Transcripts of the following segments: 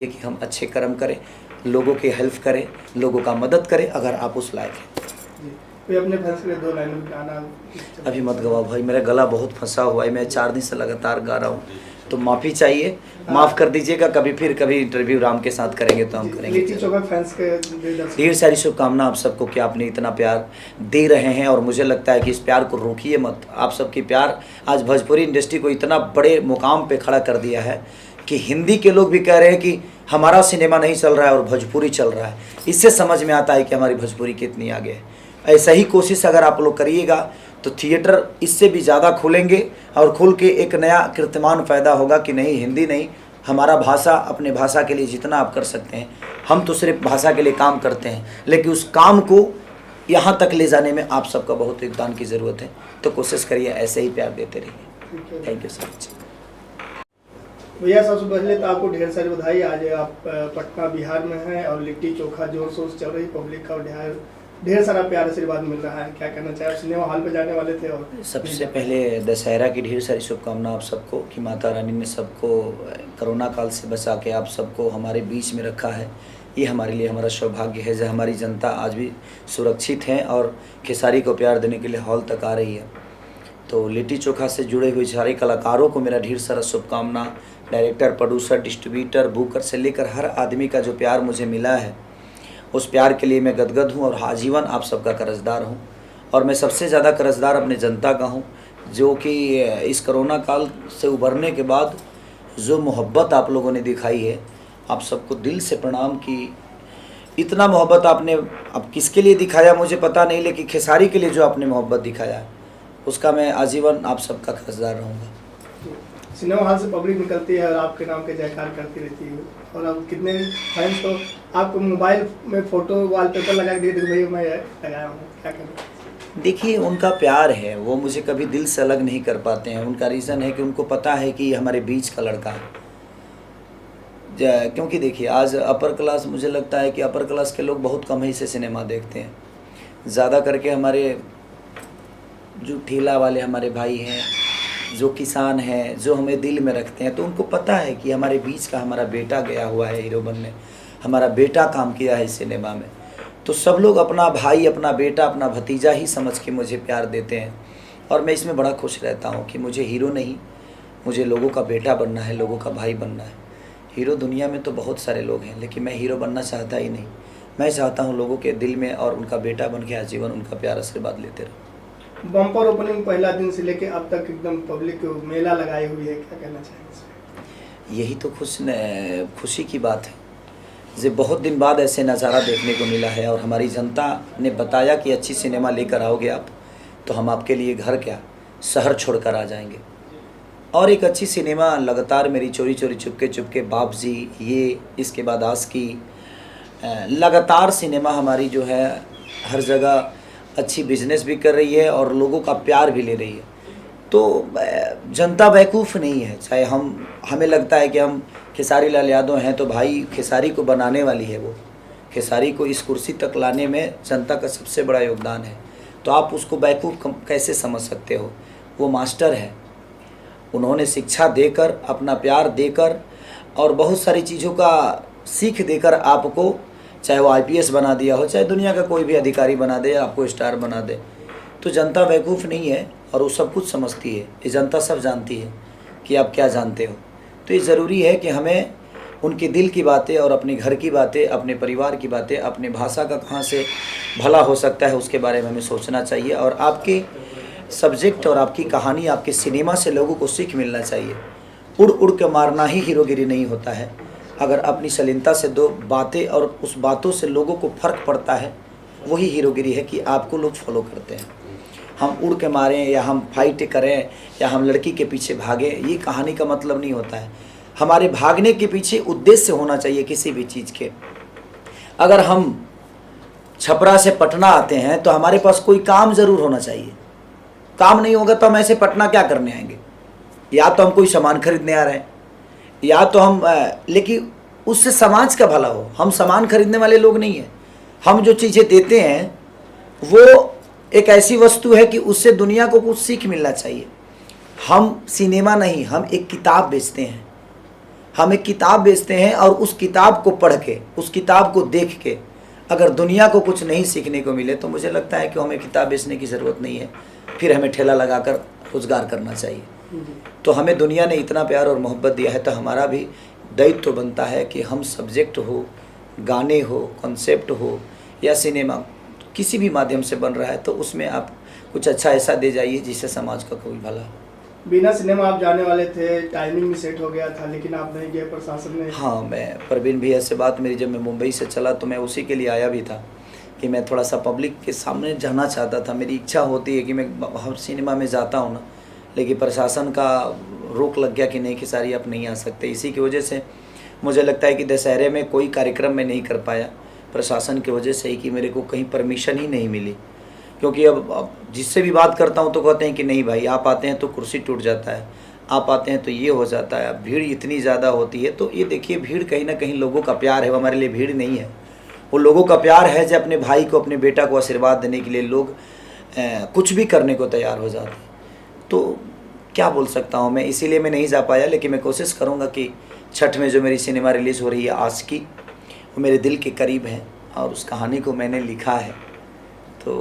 कि हम अच्छे कर्म करें, लोगों की हेल्प करें, लोगों का मदद करें अगर आप उस लायक हैं। कोई अपने फैंस के लिए 2 लाइन में गाना अभी मत गवाओ भाई, मेरा गला बहुत फंसा हुआ है, मैं 4 दिन से लगातार गा रहा हूँ, तो माफ़ी चाहिए, माफ़ कर दीजिएगा। कभी इंटरव्यू राम के साथ करेंगे तो हम करेंगे। लिट्टी चोखा फैंस के ढेर सारी शुभकामना आप सबको कि आपने इतना प्यार दे रहे हैं, और मुझे लगता है कि इस प्यार को रोकिए मत। आप सबकी प्यार आज भोजपुरी इंडस्ट्री को इतना बड़े मुकाम पे खड़ा कर दिया है कि हिंदी के लोग भी कह रहे हैं कि हमारा सिनेमा नहीं चल रहा है और भोजपुरी चल रहा है। इससे समझ में आता है कि हमारी भोजपुरी कितनी आगे है। ऐसा ही कोशिश अगर आप लोग करिएगा तो थिएटर इससे भी ज़्यादा खुलेंगे, और खुल के एक नया कीर्तिमान पैदा होगा कि नहीं, हिंदी नहीं, हमारा भाषा, अपने भाषा के लिए जितना आप कर सकते हैं। हम तो सिर्फ भाषा के लिए काम करते हैं, लेकिन उस काम को यहाँ तक ले जाने में आप सबका बहुत योगदान की ज़रूरत है। तो कोशिश करिए, ऐसे ही प्यार देते रहिए। थैंक यू सो मच भैया। सबसे पहले तो आपको ढेर सारी बधाई। आज आप पटना बिहार में हैं और लिट्टी चोखा जोर शोर से चल रही, पब्लिक का ढेर सारा प्यार आशीर्वाद मिल रहा है। क्या कहना चाहिए? आप सिनेमा हॉल पे जाने वाले थे। और सबसे पहले दशहरा की ढेर सारी शुभकामना आप सबको कि माता रानी ने सबको कोरोना काल से बचा के आप सबको हमारे बीच में रखा है। ये हमारे लिए हमारा सौभाग्य है जो हमारी जनता आज भी सुरक्षित है और खेसारी को प्यार देने के लिए हॉल तक आ रही है। तो लिट्टी चोखा से जुड़े हुए सारे कलाकारों को मेरा ढेर सारा शुभकामना। डायरेक्टर, प्रोड्यूसर, डिस्ट्रीब्यूटर, बुकर से लेकर हर आदमी का जो प्यार मुझे मिला है, उस प्यार के लिए मैं गदगद हूँ और आजीवन आप सबका कर्जदार हूँ। और मैं सबसे ज़्यादा कर्जदार अपने जनता का हूँ, जो कि इस कोरोना काल से उभरने के बाद जो मोहब्बत आप लोगों ने दिखाई है, आप सबको दिल से प्रणाम। कि इतना मोहब्बत आपने अब किसके लिए दिखाया मुझे पता नहीं, लेकिन खेसारी के लिए जो आपने मोहब्बत दिखाया उसका मैं आजीवन आप सबका कर्जदार रहूँगा। सिनेमा हॉल से पब्लिक निकलती है और आपके नाम के जयकार करती रहती है, और अब कितने फैंस तो आपको मोबाइल में फ़ोटो वॉलपेपर लगा के दे भैया मैं लगाया हूँ। क्या करें? देखिए, उनका प्यार है, वो मुझे कभी दिल से अलग नहीं कर पाते हैं। उनका रीज़न है कि उनको पता है कि हमारे बीच का लड़का है। क्योंकि देखिए, आज अपर क्लास, मुझे लगता है कि अपर क्लास के लोग बहुत कम ही से सिनेमा देखते हैं। ज़्यादा करके हमारे जो ठेला वाले हमारे भाई हैं, जो किसान हैं, जो हमें दिल में रखते हैं, तो उनको पता है कि हमारे बीच का हमारा बेटा गया हुआ है हीरो बनने, हमारा बेटा काम किया है सिनेमा में। तो सब लोग अपना भाई, अपना बेटा, अपना भतीजा ही समझ के मुझे प्यार देते हैं, और मैं इसमें बड़ा खुश रहता हूँ कि मुझे हीरो नहीं, मुझे लोगों का बेटा बनना है, लोगों का भाई बनना है। हीरो दुनिया में तो बहुत सारे लोग हैं, लेकिन मैं हीरो बनना चाहता ही नहीं। मैं चाहता हूँ लोगों के दिल में और उनका बेटा बन के आजीवन उनका प्यार आशीर्वाद लेते रहूँ। बम्पर ओपनिंग पहला दिन से लेके अब तक एकदम पब्लिक मेला लगाई हुई है, क्या कहना चाहिए? यही तो खुशी की बात है जो बहुत दिन बाद ऐसे नज़ारा देखने को मिला है, और हमारी जनता ने बताया कि अच्छी सिनेमा लेकर आओगे आप तो हम आपके लिए घर क्या शहर छोड़कर आ जाएंगे। और एक अच्छी सिनेमा लगातार मेरी चोरी चोरी चुपके चुपके, बाप जी, ये, इसके बाद आस्की, लगातार सिनेमा हमारी जो है हर जगह अच्छी बिजनेस भी कर रही है और लोगों का प्यार भी ले रही है। तो जनता बेवकूफ़ नहीं है। चाहे हमें लगता है कि हम खेसारी लाल यादव हैं, तो भाई खेसारी को बनाने वाली है वो। खेसारी को इस कुर्सी तक लाने में जनता का सबसे बड़ा योगदान है। तो आप उसको बेवकूफ़ कैसे समझ सकते हो? वो मास्टर है, उन्होंने शिक्षा देकर, अपना प्यार देकर और बहुत सारी चीज़ों का सीख देकर आपको, चाहे वो IPS बना दिया हो, चाहे दुनिया का कोई भी अधिकारी बना दे, आपको स्टार बना दे। तो जनता बेवकूफ़ नहीं है और वो सब कुछ समझती है। ये जनता सब जानती है कि आप क्या जानते हो। तो ये ज़रूरी है कि हमें उनके दिल की बातें और अपने घर की बातें, अपने परिवार की बातें, अपने भाषा का कहाँ से भला हो सकता है उसके बारे में हमें सोचना चाहिए। और आपके सब्जेक्ट और आपकी कहानी, आपके सिनेमा से लोगों को सीख मिलना चाहिए। उड़ उड़ के मारना ही हीरोगिरी नहीं होता है। अगर अपनी शालीनता से दो बातें और उस बातों से लोगों को फ़र्क पड़ता है, वही हीरोगिरी है कि आपको लोग फॉलो करते हैं। हम उड़ के मारें या हम फाइट करें या हम लड़की के पीछे भागें, ये कहानी का मतलब नहीं होता है। हमारे भागने के पीछे उद्देश्य होना चाहिए किसी भी चीज़ के। अगर हम छपरा से पटना आते हैं तो हमारे पास कोई काम ज़रूर होना चाहिए। काम नहीं होगा तो हम ऐसे पटना क्या करने आएंगे? या तो हम कोई सामान खरीदने आ रहे हैं, या तो हम लेकिन उससे समाज का भला हो। हम सामान खरीदने वाले लोग नहीं हैं। हम जो चीज़ें देते हैं वो एक ऐसी वस्तु है कि उससे दुनिया को कुछ सीख मिलना चाहिए। हम सिनेमा नहीं, हम एक किताब बेचते हैं। हम एक किताब बेचते हैं और उस किताब को पढ़ के, उस किताब को देख के अगर दुनिया को कुछ नहीं सीखने को मिले तो मुझे लगता है कि हमें किताब बेचने की ज़रूरत नहीं है, फिर हमें ठेला लगाकर रोज़गार करना चाहिए। तो हमें दुनिया ने इतना प्यार और मोहब्बत दिया है, तो हमारा भी दायित्व तो बनता है कि हम सब्जेक्ट हो, गाने हो, कॉन्सेप्ट हो या सिनेमा किसी भी माध्यम से बन रहा है तो उसमें आप कुछ अच्छा ऐसा दे जाइए जिससे समाज का कोई भला हो। बिना सिनेमा आप जाने वाले थे, टाइमिंग भी सेट हो गया था, लेकिन आप नहीं गए, प्रशासन ने। हाँ, मैं परवीन भैया से बात मेरी जब मैं मुंबई से चला तो मैं उसी के लिए आया भी था कि मैं थोड़ा सा पब्लिक के सामने जाना चाहता था। मेरी इच्छा होती है कि मैं हर सिनेमा में जाता हूँ ना, लेकिन प्रशासन का रोक लग गया कि नहीं खेसारी आप नहीं आ सकते। इसी की वजह से मुझे लगता है कि दशहरे में कोई कार्यक्रम मैं नहीं कर पाया, प्रशासन की वजह से ही कि मेरे को कहीं परमिशन ही नहीं मिली। क्योंकि अब जिससे भी बात करता हूँ तो कहते हैं कि नहीं भाई, आप आते हैं तो कुर्सी टूट जाता है, आप आते हैं तो ये हो जाता है, अब भीड़ इतनी ज़्यादा होती है। तो ये देखिए, भीड़ कहीं ना कहीं लोगों का प्यार है, वो हमारे लिए भीड़ नहीं है, वो लोगों का प्यार है जो अपने भाई को, अपने बेटा को आशीर्वाद देने के लिए लोग कुछ भी करने को तैयार हो जाते हैं। तो क्या बोल सकता हूँ मैं, इसीलिए मैं नहीं जा पाया। लेकिन मैं कोशिश करूँगा कि छठ में जो मेरी सिनेमा रिलीज़ हो रही है आशिकी, वो मेरे दिल के करीब है और उस कहानी को मैंने लिखा है तो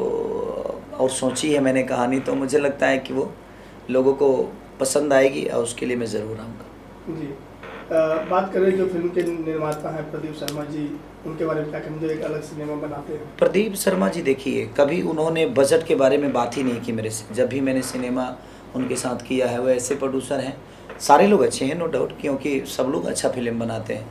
और सोची है मैंने कहानी, तो मुझे लगता है कि वो लोगों को पसंद आएगी और उसके लिए मैं ज़रूर आऊँगा। जी, बात करें जो फिल्म के निर्माता हैं प्रदीप शर्मा जी, उनके बारे में क्या कहें, जो एक अलग सिनेमा बनाते हैं? प्रदीप शर्मा जी, देखिए, कभी उन्होंने बजट के बारे में बात ही नहीं की मेरे से। जब भी मैंने सिनेमा उनके साथ किया है, वो ऐसे प्रोड्यूसर हैं, सारे लोग अच्छे हैं नो डाउट, क्योंकि सब लोग अच्छा फिल्म बनाते हैं,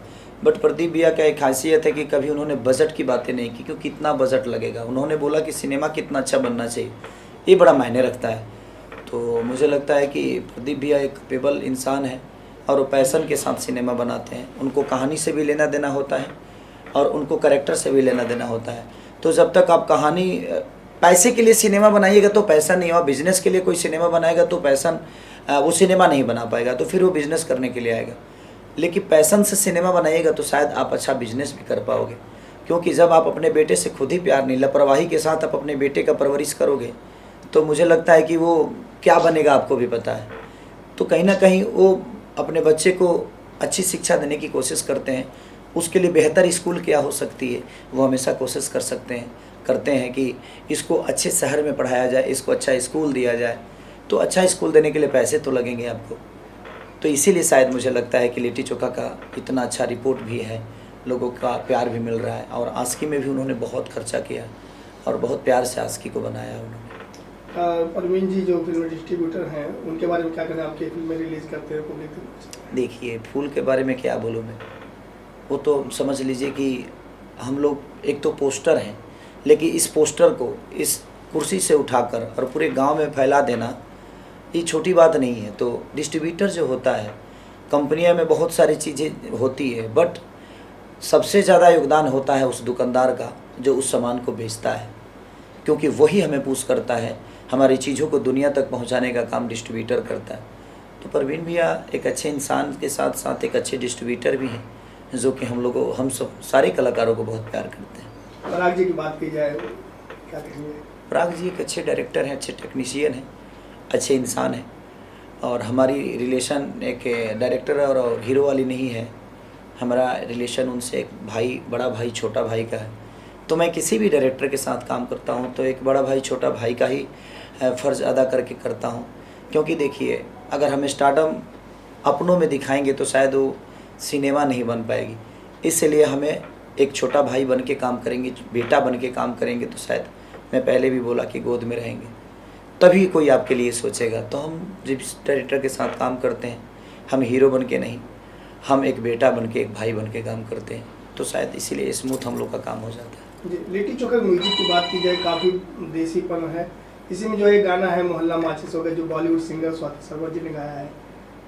बट प्रदीप भैया का एक खासियत है कि कभी उन्होंने बजट की बातें नहीं की, क्योंकि कितना बजट लगेगा। उन्होंने बोला कि सिनेमा कितना अच्छा बनना चाहिए, ये बड़ा मायने रखता है। तो मुझे लगता है कि प्रदीप भैया एक कैपेबल इंसान है और वो पैशन के साथ सिनेमा बनाते हैं। उनको कहानी से भी लेना देना होता है और उनको कैरेक्टर से भी लेना देना होता है। तो जब तक आप कहानी पैसे के लिए सिनेमा बनाइएगा तो पैसा नहीं, और बिजनेस के लिए कोई सिनेमा बनाएगा तो पैसन वो सिनेमा नहीं बना पाएगा, तो फिर वो बिजनेस करने के लिए आएगा। लेकिन पैसन से सिनेमा बनाइएगा तो शायद आप अच्छा बिजनेस भी कर पाओगे, क्योंकि जब आप अपने बेटे से खुद ही प्यार नहीं, लापरवाही के साथ आप अपने बेटे का परवरिश करोगे तो मुझे लगता है कि वो क्या बनेगा आपको भी पता है। तो कहीं ना कहीं वो अपने बच्चे को अच्छी शिक्षा देने की कोशिश करते हैं, उसके लिए बेहतर स्कूल क्या हो सकती है वो हमेशा कोशिश करते हैं कि इसको अच्छे शहर में पढ़ाया जाए, इसको अच्छा स्कूल दिया जाए। तो अच्छा स्कूल देने के लिए पैसे तो लगेंगे आपको, तो इसीलिए शायद मुझे लगता है कि लिट्टी चोखा का इतना अच्छा रिपोर्ट भी है, लोगों का प्यार भी मिल रहा है। और आशिकी में भी उन्होंने बहुत खर्चा किया और बहुत प्यार से आशिकी को बनाया उन्होंने। परवीन जी जो फिल्म डिस्ट्रीब्यूटर हैं, उनके बारे में क्या कहना, आपकी फिल्में रिलीज़ करते हैं पब्लिक? देखिए, फूल के बारे में क्या बोलूँ मैं, वो तो समझ लीजिए कि हम लोग एक तो पोस्टर हैं, लेकिन इस पोस्टर को इस कुर्सी से उठाकर और पूरे गांव में फैला देना ये छोटी बात नहीं है। तो डिस्ट्रीब्यूटर जो होता है, कंपनियां में बहुत सारी चीज़ें होती है, बट सबसे ज़्यादा योगदान होता है उस दुकानदार का जो उस सामान को बेचता है, क्योंकि वही हमें पुश करता है, हमारी चीज़ों को दुनिया तक पहुंचाने का काम डिस्ट्रीब्यूटर करता है। तो परवीन भैया एक अच्छे इंसान के साथ साथ एक अच्छे डिस्ट्रीब्यूटर भी हैं, जो कि हम सब सारे कलाकारों को बहुत प्यार करते हैं। पराग जी की बात की जाए, क्या कहेंगे? पराग जी एक अच्छे डायरेक्टर हैं, अच्छे टेक्नीशियन हैं, अच्छे इंसान हैं। और हमारी रिलेशन एक डायरेक्टर और हीरो वाली नहीं है, हमारा रिलेशन उनसे एक भाई, बड़ा भाई छोटा भाई का है। तो मैं किसी भी डायरेक्टर के साथ काम करता हूँ तो एक बड़ा भाई छोटा भाई का ही फ़र्ज़ अदा करके करता हूँ, क्योंकि देखिए, अगर हम स्टारडम अपनों में दिखाएंगे तो शायद वो सिनेमा नहीं बन पाएगी। इसलिए हमें एक छोटा भाई बन के काम करेंगे, बेटा बन के काम करेंगे तो शायद, मैं पहले भी बोला कि गोद में रहेंगे, तभी कोई आपके लिए सोचेगा। तो हम जिस डायरेक्टर के साथ काम करते हैं, हम हीरो बन के नहीं, हम एक बेटा बन के, एक भाई बन के काम करते हैं, तो शायद इसीलिए स्मूथ हम लोग का काम हो जाता है। जी, लिट्टी चोखा म्यूजिक की बात की जाए, काफ़ी देसीपन है इसी में। जो एक गाना है मोहल्ला माचिस हो गया, जो बॉलीवुड सिंगर स्वाति शर्मा जी ने गाया है,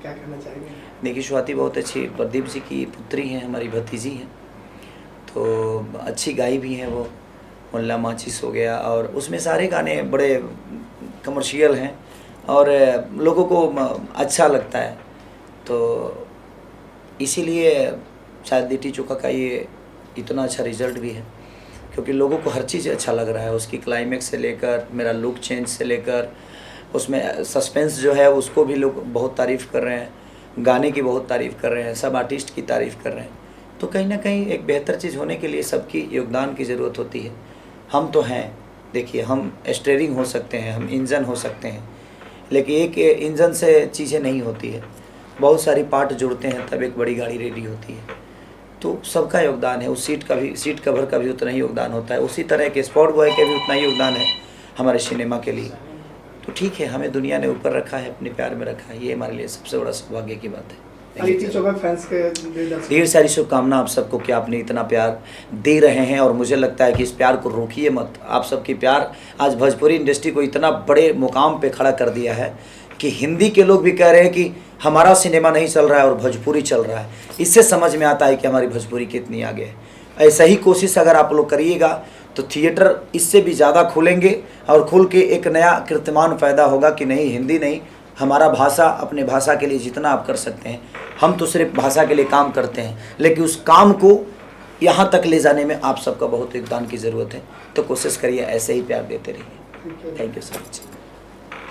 क्या कहना चाहेंगे? देखिए, स्वाति बहुत अच्छी प्रदीप जी की पुत्री हैं, हमारी भतीजी हैं, तो अच्छी गाई भी हैं वो। मोहल्ला माचिस हो गया, और उसमें सारे गाने बड़े कमर्शियल हैं और लोगों को अच्छा लगता है, तो इसीलिए शायद लिट्टी चोखा का ये इतना अच्छा रिज़ल्ट भी है, क्योंकि लोगों को हर चीज़ अच्छा लग रहा है। उसकी क्लाइमेक्स से लेकर, मेरा लुक चेंज से लेकर, उसमें सस्पेंस जो है उसको भी लोग बहुत तारीफ़ कर रहे हैं। गाने की बहुत तारीफ़ कर रहे हैं, सब आर्टिस्ट की तारीफ़ कर रहे हैं। तो कहीं ना कहीं एक बेहतर चीज़ होने के लिए सबकी योगदान की ज़रूरत होती है। हम तो हैं, देखिए हम स्टीयरिंग हो सकते हैं, हम इंजन हो सकते हैं, लेकिन एक इंजन से चीज़ें नहीं होती है, बहुत सारी पार्ट जुड़ते हैं तब एक बड़ी गाड़ी रेडी होती है। तो सबका योगदान है, उस सीट कवर का भी उतना ही योगदान होता है, उसी तरह के स्पॉट बॉय के भी उतना ही योगदान है हमारे सिनेमा के लिए। तो ठीक है, हमें दुनिया ने ऊपर रखा है, अपने प्यार में रखा है, ये हमारे लिए सबसे बड़ा सौभाग्य की बात है। लिट्टी चोखा फैंस के ढेर सारी शुभकामना आप सबको कि आपने इतना प्यार दे रहे हैं, और मुझे लगता है कि इस प्यार को रोकिए मत। आप सबकी प्यार आज भोजपुरी इंडस्ट्री को इतना बड़े मुकाम पे खड़ा कर दिया है कि हिंदी के लोग भी कह रहे हैं कि हमारा सिनेमा नहीं चल रहा है और भोजपुरी चल रहा है। इससे समझ में आता है कि हमारी भोजपुरी कितनी आगे है। ऐसा ही कोशिश अगर आप लोग करिएगा तो थिएटर इससे भी ज़्यादा खुलेंगे, और खुल के एक नया कीर्तिमान पैदा होगा कि नहीं, हिंदी नहीं, हमारा भाषा, अपने भाषा के लिए जितना आप कर सकते हैं। हम तो सिर्फ भाषा के लिए काम करते हैं, लेकिन उस काम को यहाँ तक ले जाने में आप सबका बहुत योगदान की ज़रूरत है। तो कोशिश करिए, ऐसे ही प्यार देते रहिए। Thank you so much.